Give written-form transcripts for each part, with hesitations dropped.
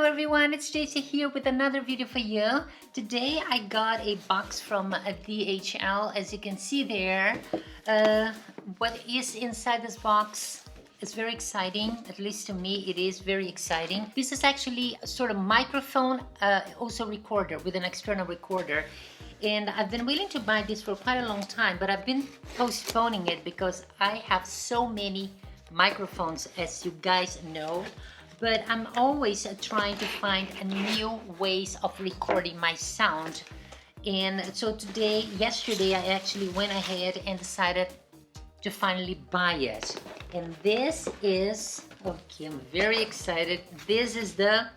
Hello everyone, it's JC here with another video for you. Today I got a box from DHL. As you can see there, what is inside this box is very exciting. At least to me it is very exciting. This is actually a sort of microphone, also recorder with an external recorder. And I've been willing to buy this for quite a long time, but I've been postponing it because I have so many microphones, as you guys know. But I'm always trying to find new ways of recording my sound. And so yesterday, I actually went ahead and decided to finally buy it. And this is, okay, I'm very excited. This is the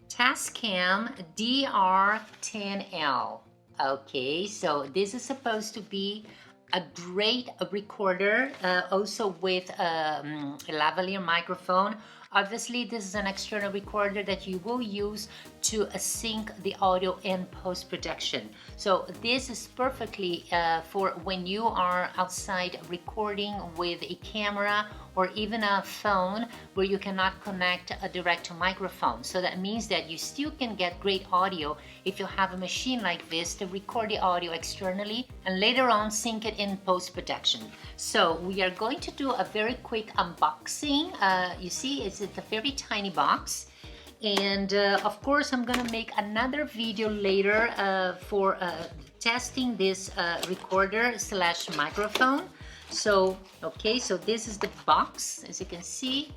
TASCAM DR-10L. Okay, so this is supposed to be a great recorder, also with a lavalier microphone. Obviously, this is an external recorder that you will use to sync the audio in post-production. So this is perfectly for when you are outside recording with a camera or even a phone where you cannot connect a direct microphone. So that means that you still can get great audio if you have a machine like this to record the audio externally and later on sync it in post-production. So we are going to do a very quick unboxing. You see, it's a very tiny box. And of course, I'm gonna make another video later for testing this recorder slash microphone. So, okay, so this is the box, as you can see,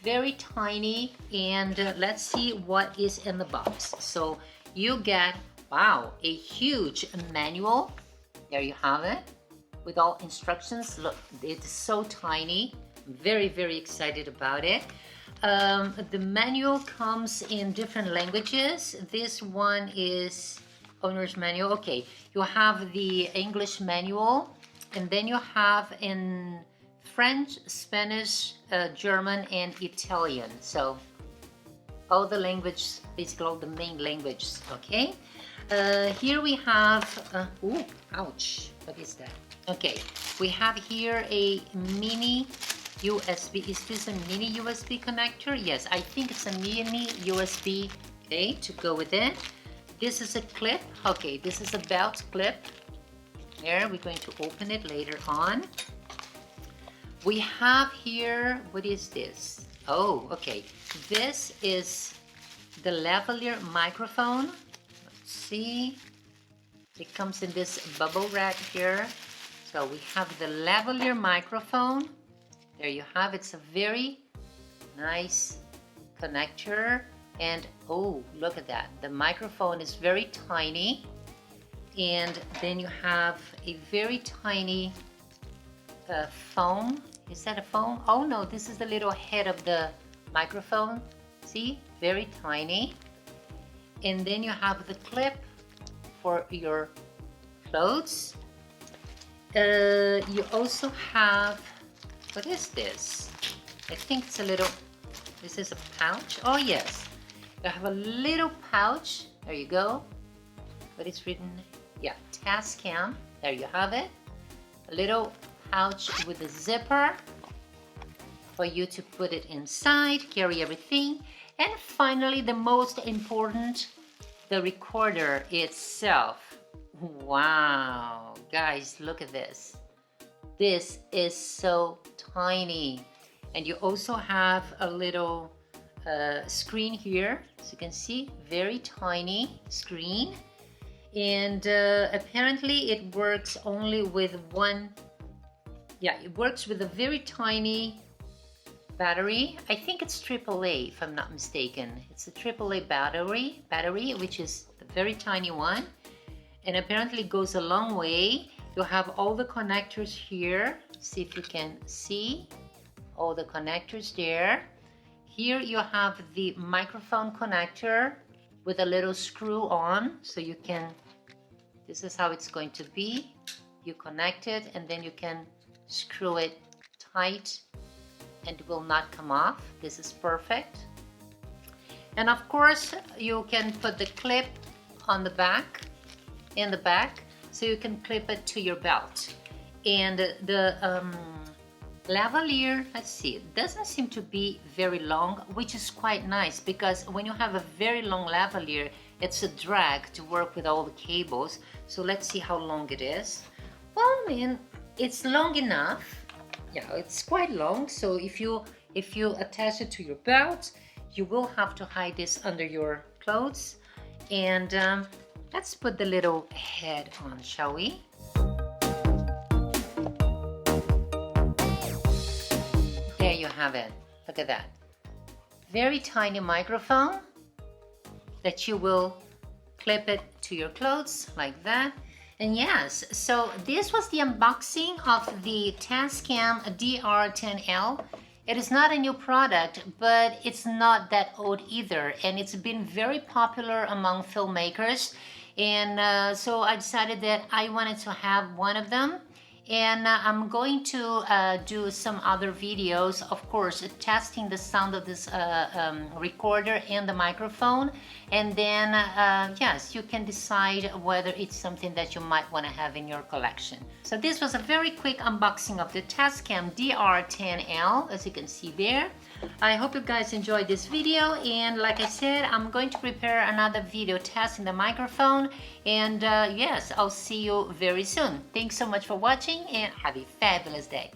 very tiny. And let's see what is in the box. So you get, wow, a huge manual. There you have it, with all instructions. Look, it's so tiny. I'm very, very excited about it. The manual comes in different languages. This one is owner's manual. Okay, you have the English manual, and then you have in French, Spanish, German, and Italian. So all the languages, basically all the main languages. Okay, here we have, ooh, ouch, what is that? Okay, we have here a mini USB. Is this a mini USB connector? Yes, I think it's a mini USB, okay, to go with it. This is a clip. Okay, this is a belt clip. There, we're going to open it later on. We have here, what is this? Oh, okay. This is the lavalier microphone. Let's see. It comes in this bubble wrap here. So we have the lavalier microphone. There you have, it's a very nice connector. And oh, look at that. The microphone is very tiny. And then you have a very tiny foam. Is that a foam? Oh no, this is the little head of the microphone. See, very tiny. And then you have the clip for your clothes. You also have, what is this? I think it's a little, this is a pouch. Oh yes, you have a little pouch. There you go. But it's written, yeah, TASCAM. There you have it. A little pouch with a zipper for you to put it inside, carry everything. And finally, the most important, the recorder itself. Wow, guys, look at this. This is so tiny. And you also have a little screen here. As you can see, very tiny screen. And apparently it works only with one, yeah, it works with a very tiny battery. I think it's AAA, if I'm not mistaken. It's a AAA battery, which is a very tiny one. And apparently it goes a long way. You have all the connectors here. See if you can see all the connectors there. Here you have the microphone connector with a little screw on, so you can, this is how it's going to be. You connect it and then you can screw it tight and it will not come off. This is perfect. And of course you can put the clip on the back, in the back, so you can clip it to your belt. And the lavalier, let's see, it doesn't seem to be very long, which is quite nice because when you have a very long lavalier, it's a drag to work with all the cables. So let's see how long it is. Well, I mean, it's long enough. Yeah, it's quite long. So if you attach it to your belt, you will have to hide this under your clothes. And let's put the little head on, shall we? There you have it. Look at that. Very tiny microphone that you will clip it to your clothes like that. And yes, so this was the unboxing of the TASCAM DR-10L. It is not a new product, but it's not that old either, and it's been very popular among filmmakers. And so I decided that I wanted to have one of them. And I'm going to do some other videos, of course, testing the sound of this recorder and the microphone. And then, yes, you can decide whether it's something that you might want to have in your collection. So this was a very quick unboxing of the TASCAM DR-10L, as you can see there. I hope you guys enjoyed this video, and like I said, I'm going to prepare another video testing the microphone. And yes, I'll see you very soon. Thanks so much for watching, and have a fabulous day.